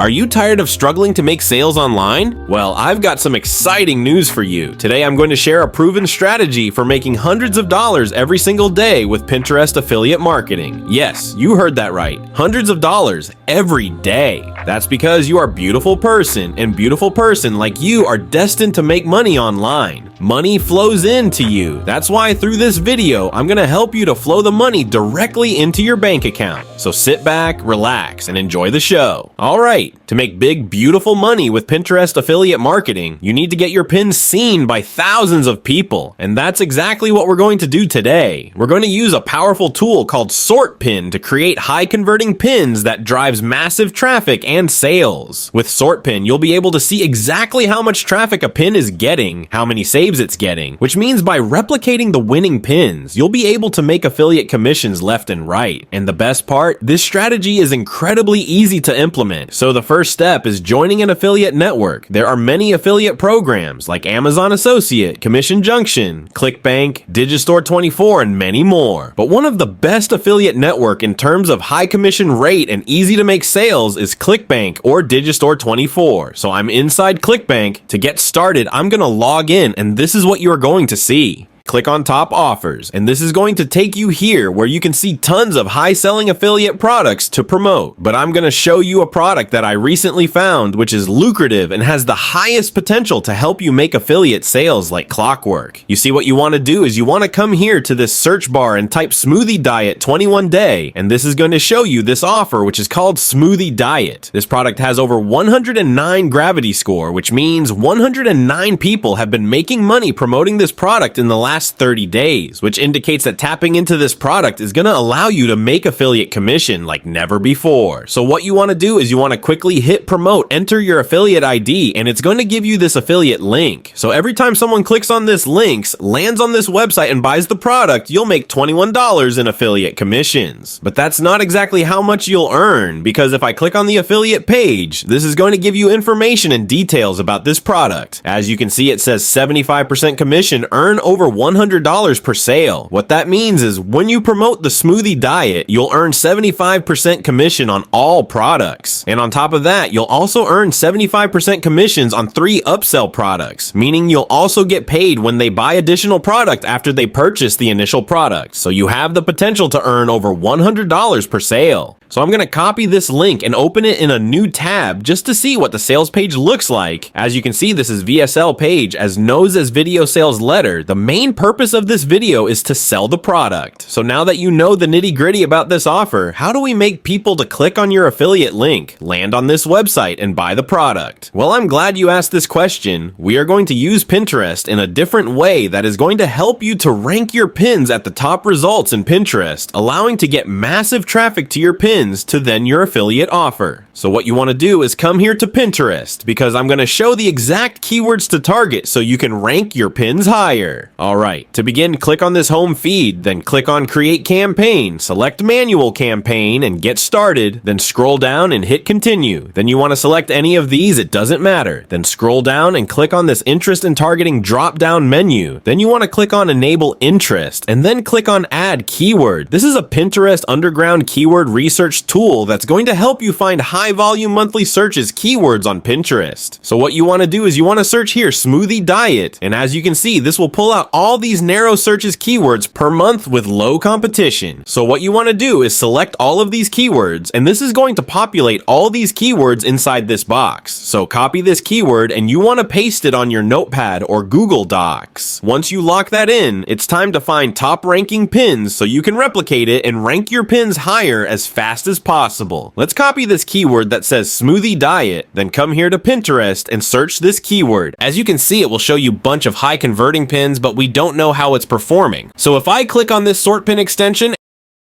Are you tired of struggling to make sales online? Well, I've got some exciting news for you. Today I'm going to share a proven strategy for making hundreds of dollars every single day with Pinterest affiliate marketing. Yes, you heard that right. Hundreds of dollars every day. That's because you are a beautiful person, and beautiful person like you are destined to make money online. Money flows into you. That's why through this video, I'm gonna help you to flow the money directly into your bank account. So sit back, relax, and enjoy the show. All right, to make big, beautiful money with Pinterest affiliate marketing, you need to get your pins seen by thousands of people. And that's exactly what we're going to do today. We're going to use a powerful tool called SortPin to create high converting pins that drives massive traffic and sales. With SortPin, you'll be able to see exactly how much traffic a pin is getting, how many saves it's getting, which means by replicating the winning pins, you'll be able to make affiliate commissions left and right. And the best part, this strategy is incredibly easy to implement. So the first step is joining an affiliate network. There are many affiliate programs like Amazon Associate, Commission Junction, ClickBank, Digistore24, and many more. But one of the best affiliate network in terms of high commission rate and easy to make sales is ClickBank or Digistore24. So I'm inside ClickBank. To get started, I'm gonna log in, and this is what you are going to see. Click on top offers, and this is going to take you here where you can see tons of high selling affiliate products to promote. But I'm going to show you a product that I recently found which is lucrative and has the highest potential to help you make affiliate sales like clockwork. You see, what you want to do is you want to come here to this search bar and type smoothie diet 21 day, and this is going to show you this offer which is called smoothie diet. This product has over 109 gravity score, which means 109 people have been making money promoting this product in the last 30 days, which indicates that tapping into this product is going to allow you to make affiliate commission like never before. So what you want to do is you want to quickly hit promote, enter your affiliate ID, and it's going to give you this affiliate link. So every time someone clicks on this link, lands on this website and buys the product, you'll make $21 in affiliate commissions. But that's not exactly how much you'll earn, because if I click on the affiliate page, this is going to give you information and details about this product. As you can see, it says 75% commission, earn over $100 per sale. What that means is when you promote the smoothie diet, you'll earn 75% commission on all products. And on top of that, you'll also earn 75% commissions on 3 upsell products, meaning you'll also get paid when they buy additional product after they purchase the initial product. So you have the potential to earn over $100 per sale. So I'm going to copy this link and open it in a new tab just to see what the sales page looks like. As you can see, this is VSL page as knows as video sales letter. The main purpose of this video is to sell the product. So now that you know the nitty gritty about this offer, how do we make people to click on your affiliate link, land on this website, and buy the product? Well, I'm glad you asked this question. We are going to use Pinterest in a different way that is going to help you to rank your pins at the top results in Pinterest, allowing to get massive traffic to your pins to then your affiliate offer. So what you want to do is come here to Pinterest, because I'm going to show the exact keywords to target so you can rank your pins higher. Alright, to begin, click on this home feed, then click on create campaign, select manual campaign and get started, then scroll down and hit continue. Then you want to select any of these, it doesn't matter. Then scroll down and click on this interest and targeting drop down menu. Then you want to click on enable interest and then click on add keyword. This is a Pinterest underground keyword research tool that's going to help you find high volume monthly searches keywords on Pinterest. So what you want to do is you want to search here smoothie diet, and as you can see, this will pull out all these narrow searches keywords per month with low competition. So what you want to do is select all of these keywords, and this is going to populate all these keywords inside this box. So copy this keyword and you want to paste it on your notepad or Google Docs. Once you lock that in, it's time to find top ranking pins so you can replicate it and rank your pins higher as fast as possible. Let's copy this keyword that says smoothie diet, then come here to Pinterest and search this keyword. As you can see, it will show you a bunch of high converting pins, but we don't know how it's performing. So if I click on this SortPin extension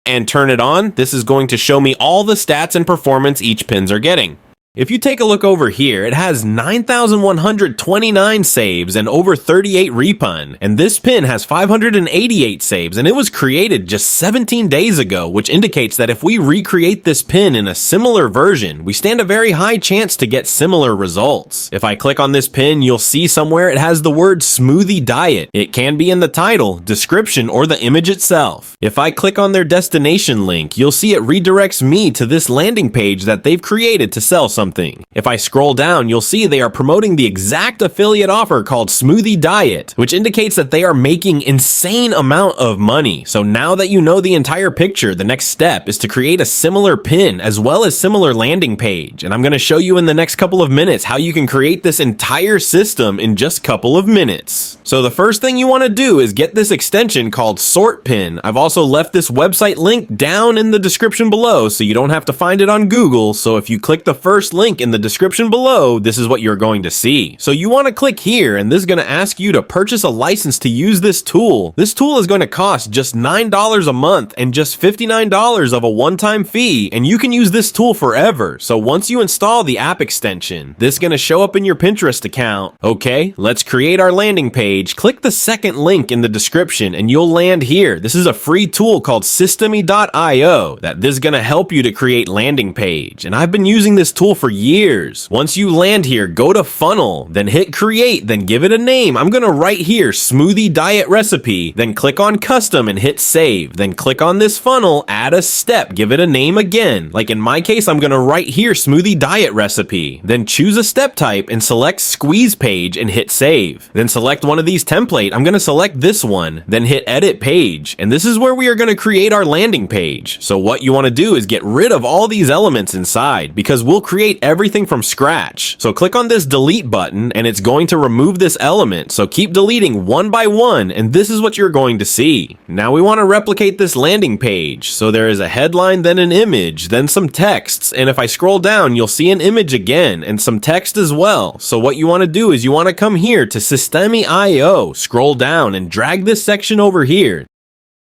and turn it on, this is going to show me all the stats and performance each pins are getting. If you take a look over here, it has 9,129 saves and over 38 repun, and this pin has 588 saves, and it was created just 17 days ago, which indicates that if we recreate this pin in a similar version, we stand a very high chance to get similar results. If I click on this pin, you'll see somewhere it has the word smoothie diet. It can be in the title, description, or the image itself. If I click on their destination link, you'll see it redirects me to this landing page that they've created to sell something something. If I scroll down, you'll see they are promoting the exact affiliate offer called Smoothie Diet, which indicates that they are making insane amount of money. So now that you know the entire picture, the next step is to create a similar pin as well as similar landing page. And I'm going to show you in the next couple of minutes how you can create this entire system in just a couple of minutes. So the first thing you want to do is get this extension called SortPin. I've also left this website link down in the description below so you don't have to find it on Google. So if you click the first link in the description below, this is what you're going to see. So you want to click here, and this is going to ask you to purchase a license to use this tool. This tool is going to cost just $9 a month and just $59 of a one-time fee, and you can use this tool forever. So once you install the app extension, this is going to show up in your Pinterest account. Okay, let's create our landing page. Click the second link in the description and you'll land here. This is a free tool called Systeme.io that this is going to help you to create landing page, and I've been using this tool for years. Once you land here, go to funnel, then hit create, then give it a name. I'm going to write here Smoothie Diet Recipe, then click on custom and hit save, then click on this funnel, add a step, give it a name again. Like in my case, I'm going to write here Smoothie Diet Recipe, then choose a step type and select squeeze page and hit save. Then select one of these template. I'm going to select this one, then hit edit page, and this is where we are going to create our landing page. So what you want to do is get rid of all these elements inside because we'll create everything from scratch. So click on this delete button and it's going to remove this element. So keep deleting one by one and this is what you're going to see. Now we want to replicate this landing page. So there is a headline, then an image, then some texts, and if I scroll down you'll see an image again and some text as well. So what you want to do is you want to come here to Systeme.io, scroll down and drag this section over here.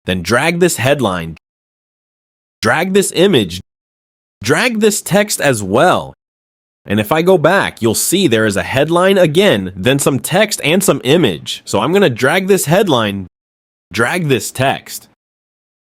Then drag this headline, drag this image, drag this text as well. And if I go back, you'll see there is a headline again, then some text and some image. So I'm going to drag this headline, drag this text.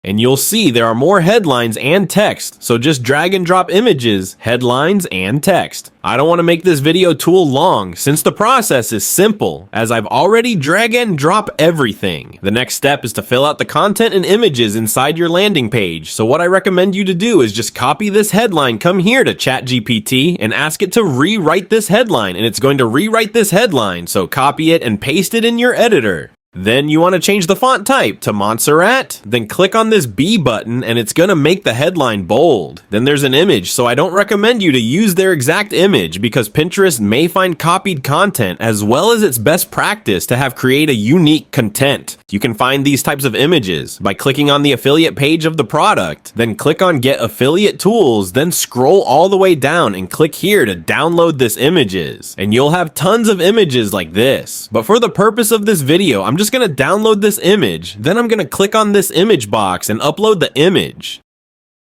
And you'll see there are more headlines and text, so just drag and drop images, headlines, and text. I don't want to make this video tool long since the process is simple, as I've already drag and drop everything. The next step is to fill out the content and images inside your landing page, so what I recommend you to do is just copy this headline, come here to ChatGPT, and ask it to rewrite this headline, and it's going to rewrite this headline, so copy it and paste it in your editor. Then you want to change the font type to Montserrat, then click on this B button and it's going to make the headline bold. Then there's an image, so I don't recommend you to use their exact image because Pinterest may find copied content, as well as it's best practice to have create a unique content. You can find these types of images by clicking on the affiliate page of the product, then click on Get Affiliate Tools, then scroll all the way down and click here to download this images. And you'll have tons of images like this. But for the purpose of this video, I'm just going to download this image, then I'm going to click on this image box and upload the image.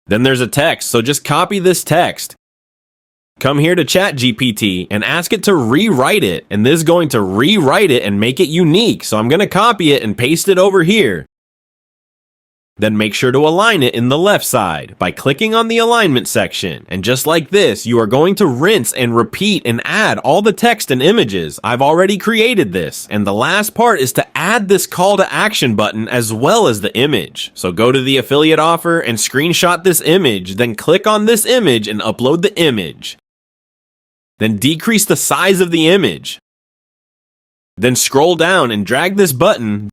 Then there's a text, so just copy this text. Come here to ChatGPT and ask it to rewrite it, and this is going to rewrite it and make it unique, so I'm going to copy it and paste it over here. Then make sure to align it in the left side by clicking on the alignment section. And just like this, you are going to rinse and repeat and add all the text and images. I've already created this. And the last part is to add this call to action button as well as the image. So go to the affiliate offer and screenshot this image, then click on this image and upload the image. Then decrease the size of the image. Then scroll down and drag this button.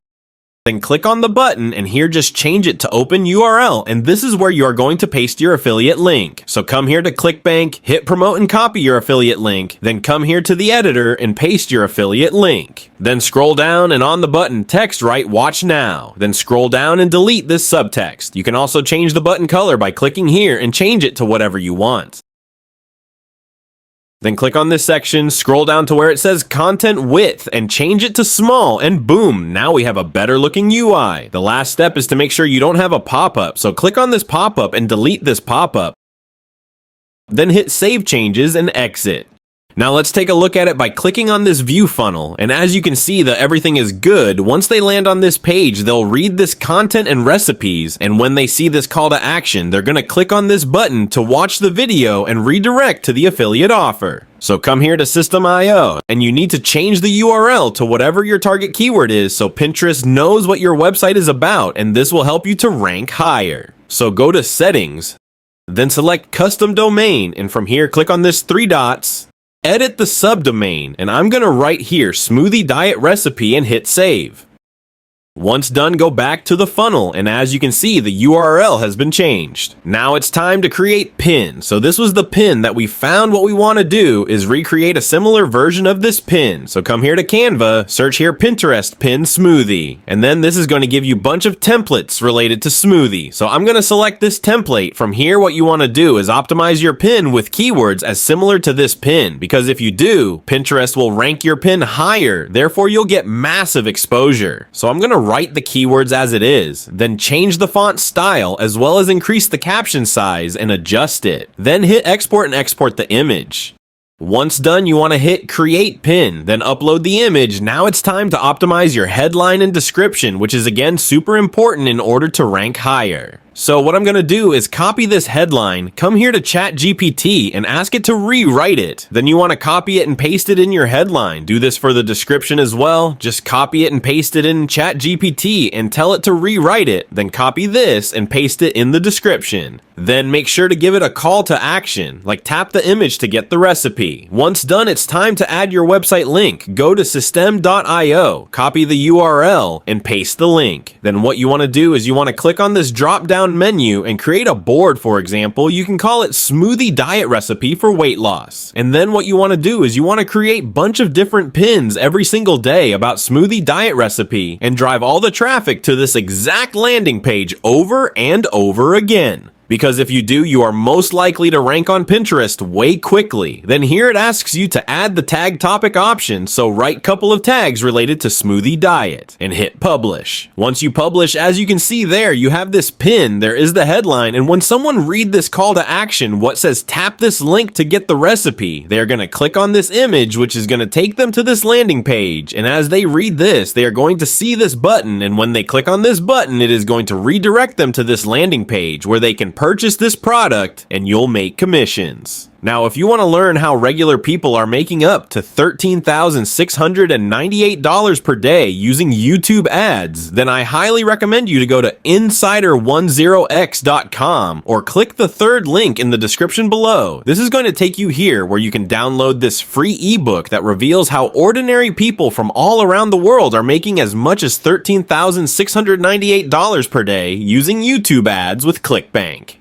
Then click on the button and here just change it to open URL, and this is where you are going to paste your affiliate link. So come here to ClickBank, hit promote and copy your affiliate link, then come here to the editor and paste your affiliate link. Then scroll down and on the button text write watch now. Then scroll down and delete this subtext. You can also change the button color by clicking here and change it to whatever you want. Then click on this section, scroll down to where it says content width and change it to small, and boom, now we have a better looking UI. The last step is to make sure you don't have a pop-up, so click on this pop-up and delete this pop-up. Then hit save changes and exit. Now let's take a look at it by clicking on this view funnel, and as you can see that everything is good. Once they land on this page, they'll read this content and recipes, and when they see this call to action, they're gonna click on this button to watch the video and redirect to the affiliate offer. So come here to Systeme.io, and you need to change the URL to whatever your target keyword is so Pinterest knows what your website is about, and this will help you to rank higher. So go to settings, Then select custom domain, and from here click on this 3 dots, edit the subdomain, and I'm gonna write here smoothie diet recipe and hit save. Once done, go back to the funnel, and as you can see, the URL has been changed. Now it's time to create pin. So this was the pin that we found. What we want to do is recreate a similar version of this pin. So come here to Canva, search here Pinterest pin smoothie, and then this is going to give you a bunch of templates related to smoothie. So I'm going to select this template. From here, what you want to do is optimize your pin with keywords as similar to this pin, because if you do, Pinterest will rank your pin higher. Therefore, you'll get massive exposure. So I'm going to write the keywords as it is, then change the font style as well as increase the caption size and adjust it. Then hit export and export the image. Once done, you want to hit create pin, then upload the image. Now it's time to optimize your headline and description, which is again super important in order to rank higher. So what I'm going to do is copy this headline, come here to ChatGPT and ask it to rewrite it. Then you want to copy it and paste it in your headline. Do this for the description as well. Just copy it and paste it in ChatGPT and tell it to rewrite it. Then copy this and paste it in the description. Then make sure to give it a call to action, like tap the image to get the recipe. Once done, it's time to add your website link. Go to Systeme.io, copy the URL, and paste the link. Then what you want to do is you want to click on this drop-down menu and create a board. For example, you can call it smoothie diet recipe for weight loss. And then what you want to do is you want to create a bunch of different pins every single day about smoothie diet recipe and drive all the traffic to this exact landing page over and over again. Because if you do, you are most likely to rank on Pinterest way quickly. Then here it asks you to add the tag topic option, so write a couple of tags related to smoothie diet and hit publish. Once you publish, as you can see there, you have this pin, there is the headline, and when someone read this call to action, what says tap this link to get the recipe, they're going to click on this image, which is going to take them to this landing page, and as they read this, they are going to see this button, and when they click on this button, it is going to redirect them to this landing page where they can purchase this product and you'll make commissions. Now, if you want to learn how regular people are making up to $13,698 per day using YouTube ads, then I highly recommend you to go to insider10x.com or click the third link in the description below. This is going to take you here where you can download this free ebook that reveals how ordinary people from all around the world are making as much as $13,698 per day using YouTube ads with ClickBank.